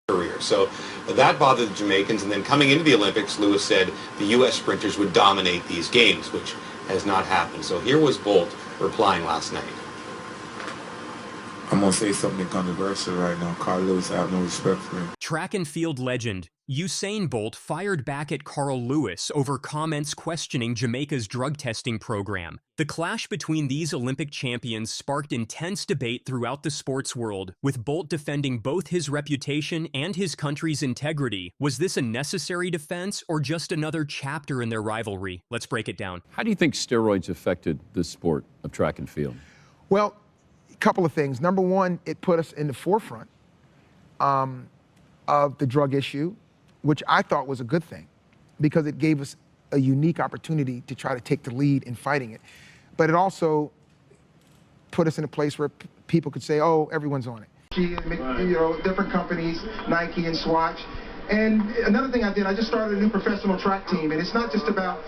career. So that bothered the Jamaicans, and then coming into the Olympics, Lewis said the U.S. sprinters would dominate these games, which has not happened. So here was Bolt replying last night. I'm going to say something controversial right now. Carl Lewis, I have no respect for him. Track and field legend Usain Bolt fired back at Carl Lewis over comments questioning Jamaica's drug testing program. The clash between these Olympic champions sparked intense debate throughout the sports world, with Bolt defending both his reputation and his country's integrity. Was this a necessary defense or just another chapter in their rivalry? Let's break it down. How do you think steroids affected the sport of track and field? Well, couple of things. Number one, it put us in the forefront of the drug issue, which I thought was a good thing because it gave us a unique opportunity to try to take the lead in fighting it. But it also put us in a place where people could say, oh, everyone's on it. You know, different companies, Nike and Swatch. And another thing I did, I just started a new professional track team, and it's not just about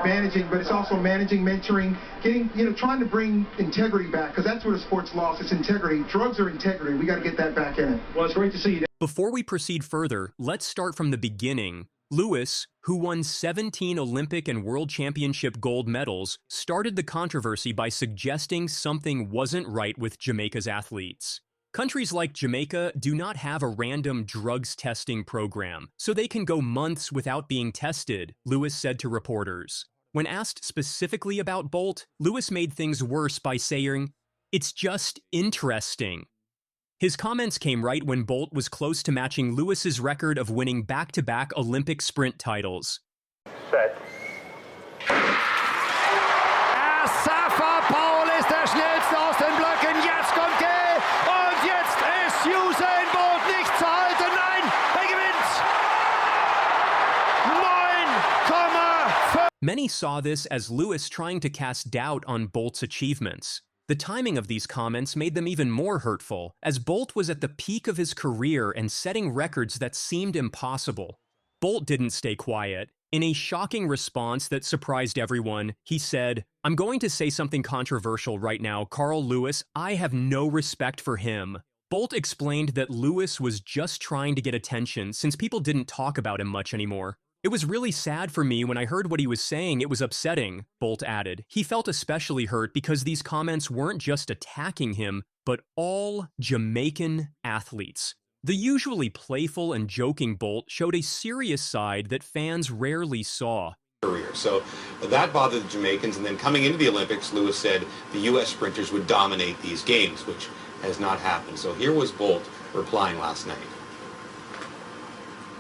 managing, but it's also managing, mentoring, getting, trying to bring integrity back, because that's what a sport's lost. It's integrity. Drugs are integrity. We got to get that back in it. Well, it's great to see you. Before we proceed further, let's start from the beginning. Lewis, who won 17 Olympic and World Championship gold medals, started the controversy by suggesting something wasn't right with Jamaica's athletes. Countries like Jamaica do not have a random drugs testing program, so they can go months without being tested, Lewis said to reporters. When asked specifically about Bolt, Lewis made things worse by saying, "It's just interesting." His comments came right when Bolt was close to matching Lewis's record of winning back-to-back Olympic sprint titles. Set. Paul ist der schnellste aus den Blöcken. Jetzt kommt er. Und jetzt ist Usain Bolt nicht zu halten. Nein, er gewinnt. 9,5. Many saw this as Lewis trying to cast doubt on Bolt's achievements. The timing of these comments made them even more hurtful, as Bolt was at the peak of his career and setting records that seemed impossible. Bolt didn't stay quiet. In a shocking response that surprised everyone, he said, "I'm going to say something controversial right now, Carl Lewis. I have no respect for him." Bolt explained that Lewis was just trying to get attention since people didn't talk about him much anymore. "It was really sad for me when I heard what he was saying. It was upsetting," Bolt added. He felt especially hurt because these comments weren't just attacking him, but all Jamaican athletes. The usually playful and joking Bolt showed a serious side that fans rarely saw. So that bothered the Jamaicans, and then coming into the Olympics, Lewis said the U.S. sprinters would dominate these games, which has not happened. So here was Bolt replying last night.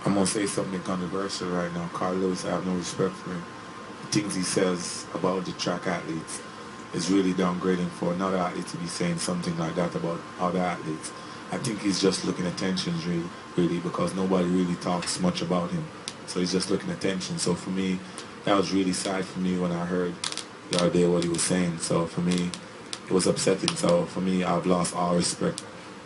I'm going to say something controversial right now. Carl Lewis, I have no respect for him. The things he says about the track athletes is really downgrading for another athlete to be saying something like that about other athletes. I think he's just looking at attention, really, because nobody really talks much about him. So he's just looking at attention. So for me, that was really sad for me when I heard the other day what he was saying. So for me, it was upsetting. So for me, I've lost all respect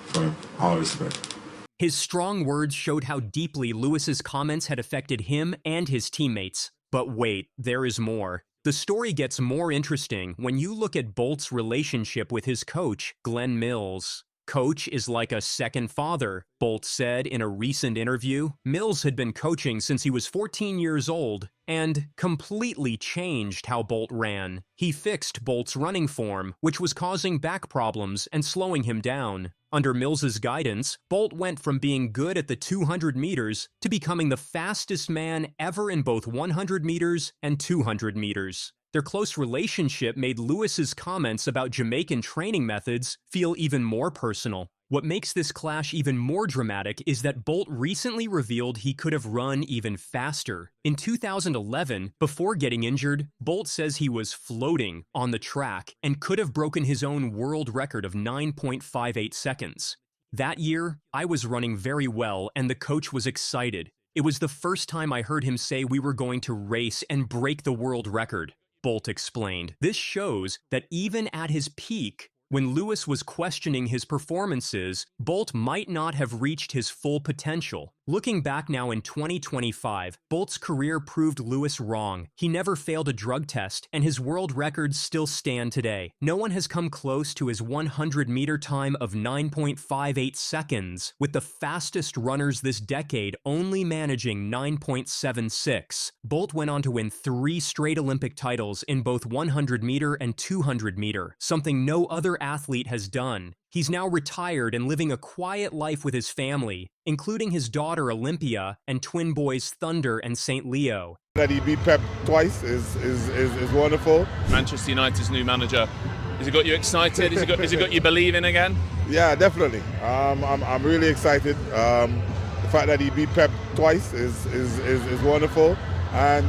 for him, all respect. His strong words showed how deeply Lewis's comments had affected him and his teammates. But wait, there is more. The story gets more interesting when you look at Bolt's relationship with his coach, Glenn Mills. "Coach is like a second father," Bolt said in a recent interview. Mills had been coaching since he was 14 years old and completely changed how Bolt ran. He fixed Bolt's running form, which was causing back problems and slowing him down. Under Mills's guidance, Bolt went from being good at the 200 meters to becoming the fastest man ever in both 100 meters and 200 meters. Their close relationship made Lewis's comments about Jamaican training methods feel even more personal. What makes this clash even more dramatic is that Bolt recently revealed he could have run even faster. In 2011, before getting injured, Bolt says he was floating on the track and could have broken his own world record of 9.58 seconds. "That year, I was running very well and the coach was excited. It was the first time I heard him say we were going to race and break the world record," Bolt explained. This shows that even at his peak, when Lewis was questioning his performances, Bolt might not have reached his full potential. Looking back now in 2025, Bolt's career proved Lewis wrong. He never failed a drug test, and his world records still stand today. No one has come close to his 100-meter time of 9.58 seconds, with the fastest runners this decade only managing 9.76. Bolt went on to win 3 straight Olympic titles in both 100-meter and 200-meter, something no other athlete has done. He's now retired and living a quiet life with his family, including his daughter Olympia and twin boys Thunder and St. Leo. That he beat Pep twice is wonderful. Manchester United's new manager, has it got you excited? Has it got you believing again? Yeah, definitely. I'm really excited. The fact that he beat Pep twice is wonderful. And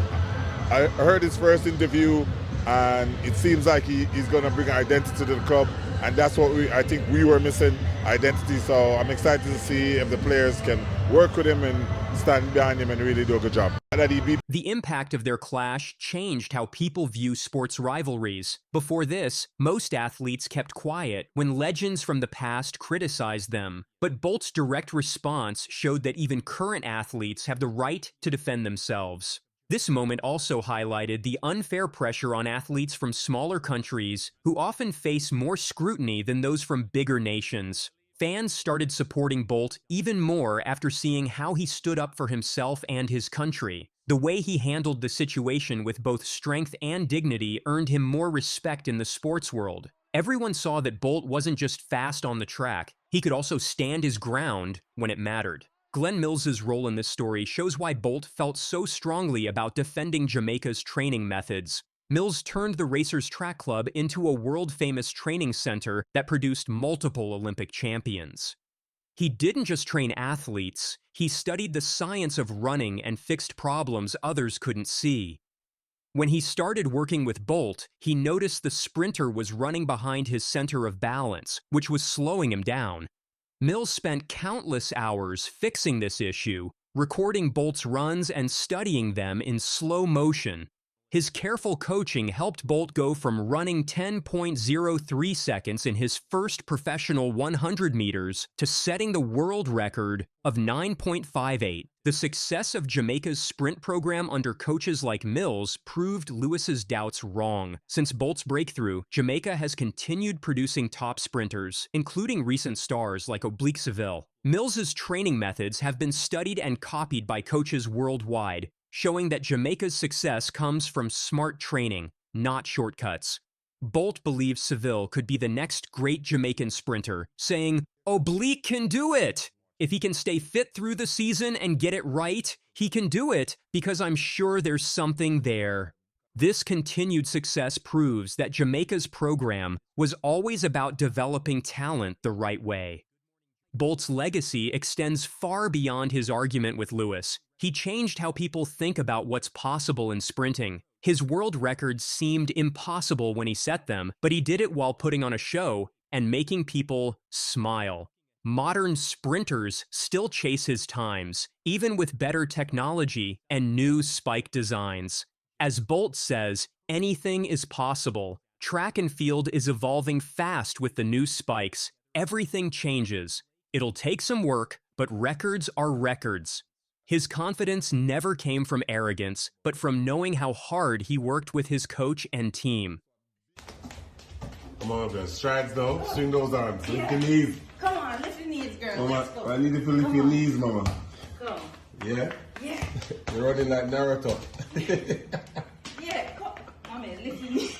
I heard his first interview, and it seems like he's going to bring identity to the club. And that's what I think we were missing, identity. So I'm excited to see if the players can work with him and stand behind him and really do a good job. The impact of their clash changed how people view sports rivalries. Before this, most athletes kept quiet when legends from the past criticized them. But Bolt's direct response showed that even current athletes have the right to defend themselves. This moment also highlighted the unfair pressure on athletes from smaller countries who often face more scrutiny than those from bigger nations. Fans started supporting Bolt even more after seeing how he stood up for himself and his country. The way he handled the situation with both strength and dignity earned him more respect in the sports world. Everyone saw that Bolt wasn't just fast on the track, he could also stand his ground when it mattered. Glenn Mills's role in this story shows why Bolt felt so strongly about defending Jamaica's training methods. Mills turned the Racers Track Club into a world-famous training center that produced multiple Olympic champions. He didn't just train athletes, he studied the science of running and fixed problems others couldn't see. When he started working with Bolt, he noticed the sprinter was running behind his center of balance, which was slowing him down. Mills spent countless hours fixing this issue, recording Bolt's runs and studying them in slow motion. His careful coaching helped Bolt go from running 10.03 seconds in his first professional 100 meters to setting the world record of 9.58. The success of Jamaica's sprint program under coaches like Mills proved Lewis's doubts wrong. Since Bolt's breakthrough, Jamaica has continued producing top sprinters, including recent stars like Oblique Seville. Mills's training methods have been studied and copied by coaches worldwide, showing that Jamaica's success comes from smart training, not shortcuts. Bolt believes Seville could be the next great Jamaican sprinter, saying, "Oblique can do it! If he can stay fit through the season and get it right, he can do it because I'm sure there's something there." This continued success proves that Jamaica's program was always about developing talent the right way. Bolt's legacy extends far beyond his argument with Lewis. He changed how people think about what's possible in sprinting. His world records seemed impossible when he set them, but he did it while putting on a show and making people smile. Modern sprinters still chase his times, even with better technology and new spike designs. As Bolt says, anything is possible. Track and field is evolving fast with the new spikes. Everything changes. It'll take some work, but records are records. His confidence never came from arrogance, but from knowing how hard he worked with his coach and team. Come on, girl. Strides though. Swing those arms. Lift your knees. Come on, lift your knees, girl. Mama, Let's go. I need you to lift your knees, mama. Go. Yeah? Yeah. You're running like Naruto. Yeah, come. Mommy, lift your knees.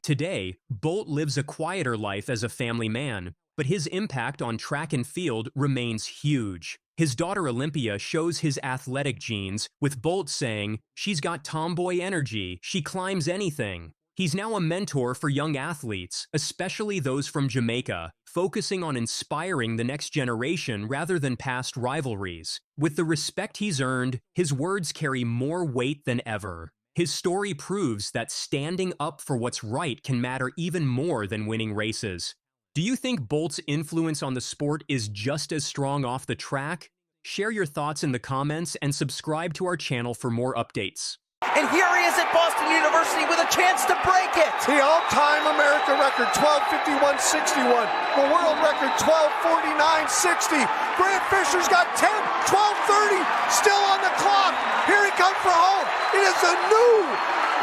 Today, Bolt lives a quieter life as a family man, but his impact on track and field remains huge. His daughter Olympia shows his athletic genes, with Bolt saying, "She's got tomboy energy, she climbs anything." He's now a mentor for young athletes, especially those from Jamaica, focusing on inspiring the next generation rather than past rivalries. With the respect he's earned, his words carry more weight than ever. His story proves that standing up for what's right can matter even more than winning races. Do you think Bolt's influence on the sport is just as strong off the track? Share your thoughts in the comments and subscribe to our channel for more updates. And here he is at Boston University with a chance to break it. The all-time America record, 12:51.61. The world record, 12:49.60. Grant Fisher's got 10, 12, 30 still on the clock. Here he comes for home. It is a new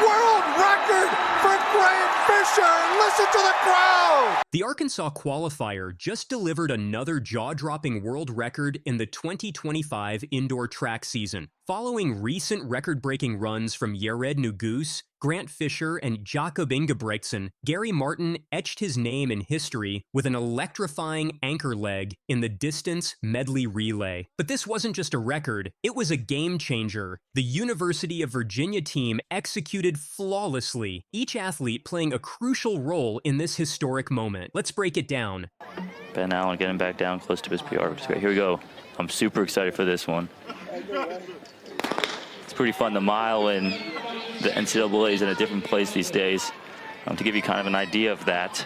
world record for Grant Fisher. Listen to the crowd. The Arkansas qualifier just delivered another jaw-dropping world record in the 2025 indoor track season. Following recent record-breaking runs from Jared Nugus, Grant Fisher, and Jakob Ingebrigtsen, Gary Martin etched his name in history with an electrifying anchor leg in the distance medley relay. But this wasn't just a record, it was a game changer. The University of Virginia team executed flawlessly, each athlete playing a crucial role in this historic moment. Let's break it down. Ben Allen getting back down close to his PR, which is great. Here we go. I'm super excited for this one. It's pretty fun. The mile and the NCAA is in a different place these days. To give you kind of an idea of that,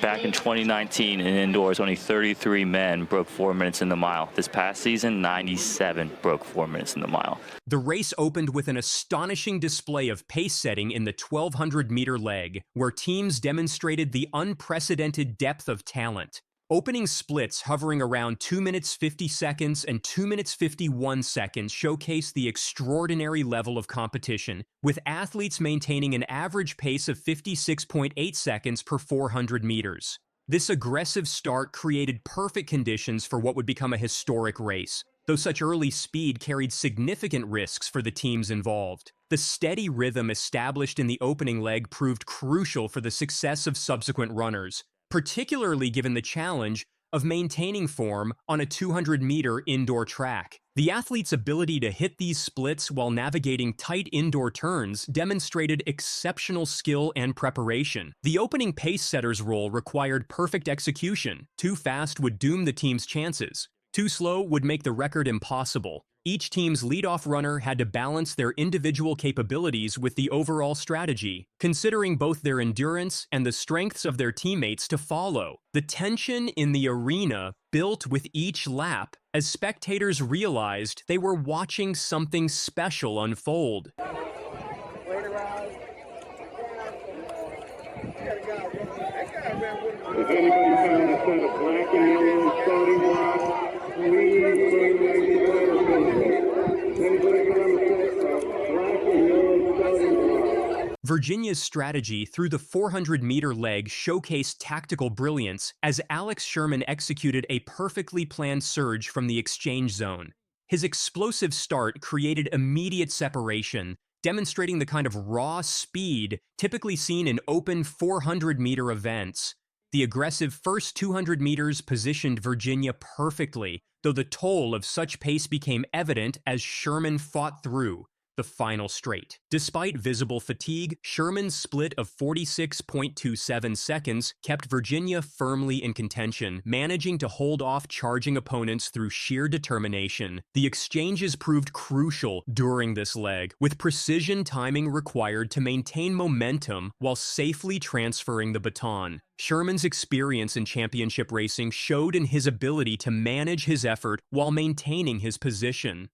back in 2019 in indoors, only 33 men broke 4 minutes in the mile. This past season, 97 broke 4 minutes in the mile. The race opened with an astonishing display of pace setting in the 1,200-meter leg, where teams demonstrated the unprecedented depth of talent. Opening splits hovering around 2 minutes 50 seconds and 2 minutes 51 seconds showcase the extraordinary level of competition, with athletes maintaining an average pace of 56.8 seconds per 400 meters. This aggressive start created perfect conditions for what would become a historic race, though such early speed carried significant risks for the teams involved. The steady rhythm established in the opening leg proved crucial for the success of subsequent runners, particularly given the challenge of maintaining form on a 200-meter indoor track. The athlete's ability to hit these splits while navigating tight indoor turns demonstrated exceptional skill and preparation. The opening pace setter's role required perfect execution. Too fast would doom the team's chances. Too slow would make the record impossible. Each team's leadoff runner had to balance their individual capabilities with the overall strategy, considering both their endurance and the strengths of their teammates to follow. The tension in the arena built with each lap as spectators realized they were watching something special unfold. If anybody found a set of black and yellow starting blocks, please bring them together. Anybody found a set of black and yellow starting blocks? Virginia's strategy through the 400-meter leg showcased tactical brilliance as Alex Sherman executed a perfectly planned surge from the exchange zone. His explosive start created immediate separation, demonstrating the kind of raw speed typically seen in open 400-meter events. The aggressive first 200 meters positioned Virginia perfectly, though the toll of such pace became evident as Sherman fought through the final straight. Despite visible fatigue, Sherman's split of 46.27 seconds kept Virginia firmly in contention, managing to hold off charging opponents through sheer determination. The exchanges proved crucial during this leg, with precision timing required to maintain momentum while safely transferring the baton. Sherman's experience in championship racing showed in his ability to manage his effort while maintaining his position.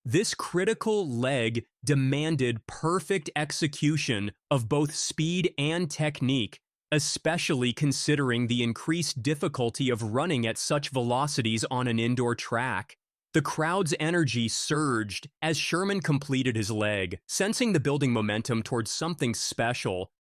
This critical leg demanded perfect execution of both speed and technique, especially considering the increased difficulty of running at such velocities on an indoor track. The crowd's energy surged as Sherman completed his leg, sensing the building momentum towards something special.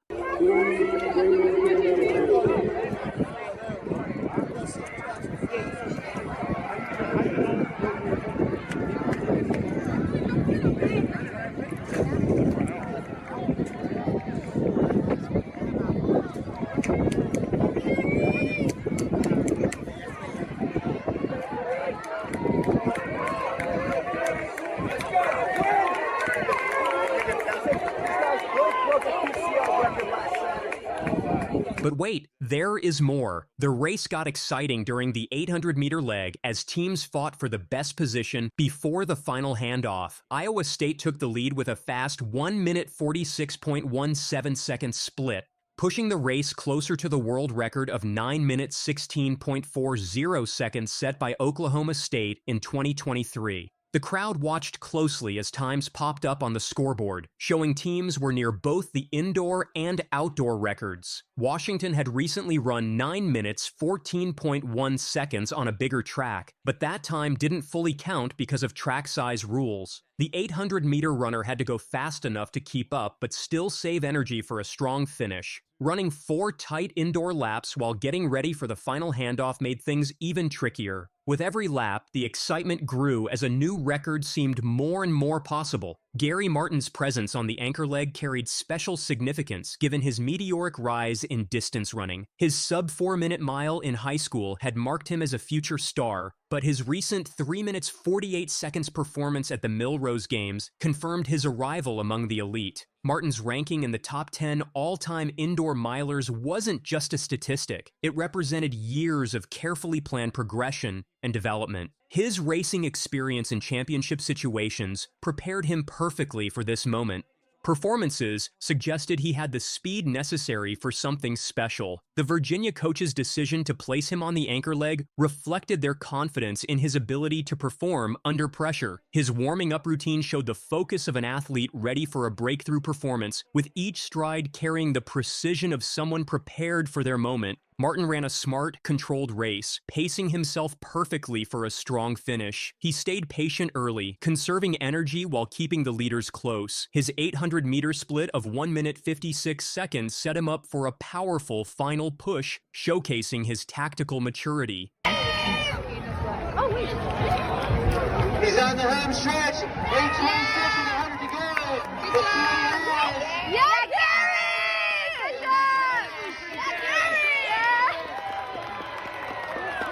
But wait, there is more. The race got exciting during the 800-meter leg as teams fought for the best position before the final handoff. Iowa State took the lead with a fast 1 minute 46.17 second split, pushing the race closer to the world record of 9 minutes 16.40 seconds set by Oklahoma State in 2023. The crowd watched closely as times popped up on the scoreboard, showing teams were near both the indoor and outdoor records. Washington had recently run 9 minutes 14.1 seconds on a bigger track, but that time didn't fully count because of track size rules. The 800-meter runner had to go fast enough to keep up but still save energy for a strong finish. Running 4 tight indoor laps while getting ready for the final handoff made things even trickier. With every lap, the excitement grew as a new record seemed more and more possible. Gary Martin's presence on the anchor leg carried special significance given his meteoric rise in distance running. His sub-4-minute mile in high school had marked him as a future star, but his recent 3 minutes 48 seconds performance at the Millrose Games confirmed his arrival among the elite. Martin's ranking in the top 10 all-time indoor milers wasn't just a statistic. It represented years of carefully planned progression and development. His racing experience in championship situations prepared him perfectly for this moment. Performances suggested he had the speed necessary for something special. The Virginia coach's decision to place him on the anchor leg reflected their confidence in his ability to perform under pressure. His warming-up routine showed the focus of an athlete ready for a breakthrough performance, with each stride carrying the precision of someone prepared for their moment. Martin ran a smart, controlled race, pacing himself perfectly for a strong finish. He stayed patient early, conserving energy while keeping the leaders close. His 800-meter split of 1 minute 56 seconds set him up for a powerful final push, showcasing his tactical maturity. He's on the home stretch. 8:26 and 100 to go. Yeah, Gary! Good job!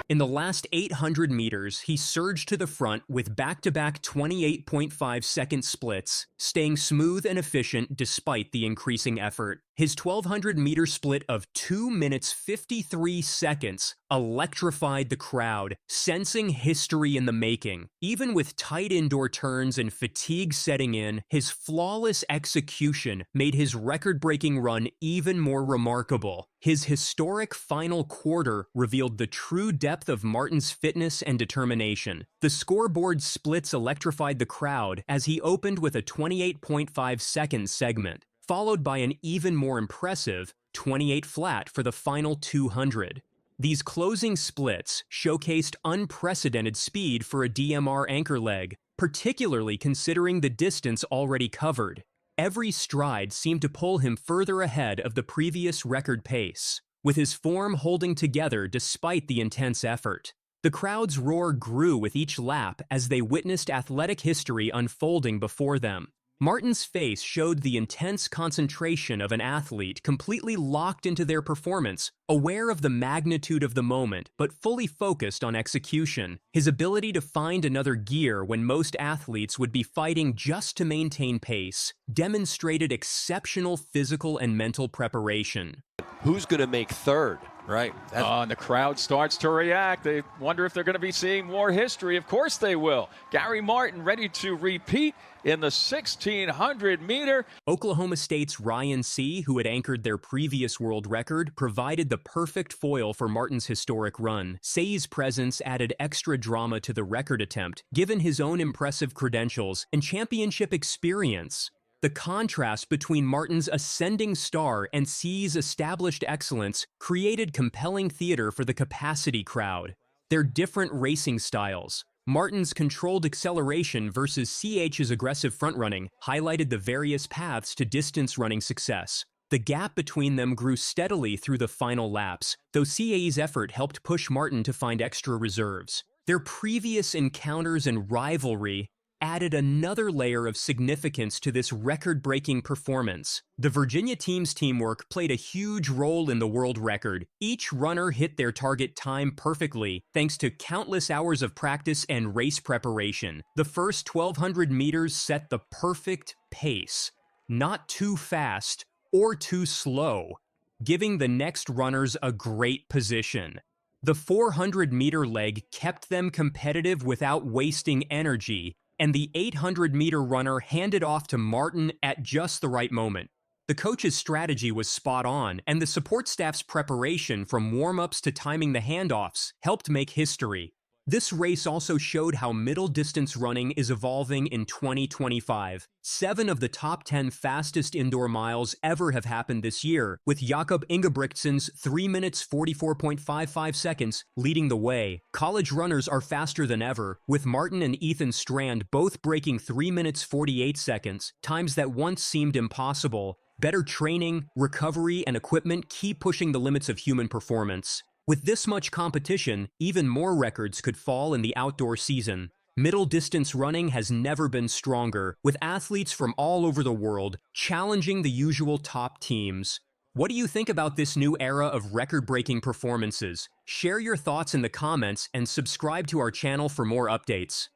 In the last 800 meters, he surged to the front with back-to-back 28.5-second splits, staying smooth and efficient despite the increasing effort. His 1,200-meter split of 2 minutes 53 seconds electrified the crowd, sensing history in the making. Even with tight indoor turns and fatigue setting in, his flawless execution made his record-breaking run even more remarkable. His historic final quarter revealed the true depth of Martin's fitness and determination. The scoreboard splits electrified the crowd as he opened with a 28.5-second segment, followed by an even more impressive 28 flat for the final 200. These closing splits showcased unprecedented speed for a DMR anchor leg, particularly considering the distance already covered. Every stride seemed to pull him further ahead of the previous record pace, with his form holding together despite the intense effort. The crowd's roar grew with each lap as they witnessed athletic history unfolding before them. Martin's face showed the intense concentration of an athlete completely locked into their performance, aware of the magnitude of the moment, but fully focused on execution. His ability to find another gear when most athletes would be fighting just to maintain pace demonstrated exceptional physical and mental preparation. Who's going to make third? Right. And the crowd starts to react. They wonder if they're going to be seeing more history. Of course they will. Gary Martin ready to repeat in the 1,600-meter. Oklahoma State's Ryan C., who had anchored their previous world record, provided the perfect foil for Martin's historic run. C's presence added extra drama to the record attempt, given his own impressive credentials and championship experience. The contrast between Martin's ascending star and C's established excellence created compelling theater for the capacity crowd. Their different racing styles, Martin's controlled acceleration versus CH's aggressive front-running, highlighted the various paths to distance running success. The gap between them grew steadily through the final laps, though CAE's effort helped push Martin to find extra reserves. Their previous encounters and rivalry added another layer of significance to this record-breaking performance. The Virginia team's teamwork played a huge role in the world record. Each runner hit their target time perfectly, thanks to countless hours of practice and race preparation. The first 1,200 meters set the perfect pace, not too fast or too slow, giving the next runners a great position. The 400-meter leg kept them competitive without wasting energy, and the 800-meter runner handed off to Martin at just the right moment. The coach's strategy was spot on, and the support staff's preparation from warm-ups to timing the handoffs helped make history. This race also showed how middle distance running is evolving in 2025. 7 of the top 10 fastest indoor miles ever have happened this year, with Jakob Ingebrigtsen's 3 minutes 44.55 seconds leading the way. College runners are faster than ever, with Martin and Ethan Strand both breaking 3 minutes 48 seconds, times that once seemed impossible. Better training, recovery, and equipment keep pushing the limits of human performance. With this much competition, even more records could fall in the outdoor season. Middle distance running has never been stronger, with athletes from all over the world challenging the usual top teams. What do you think about this new era of record-breaking performances? Share your thoughts in the comments and subscribe to our channel for more updates.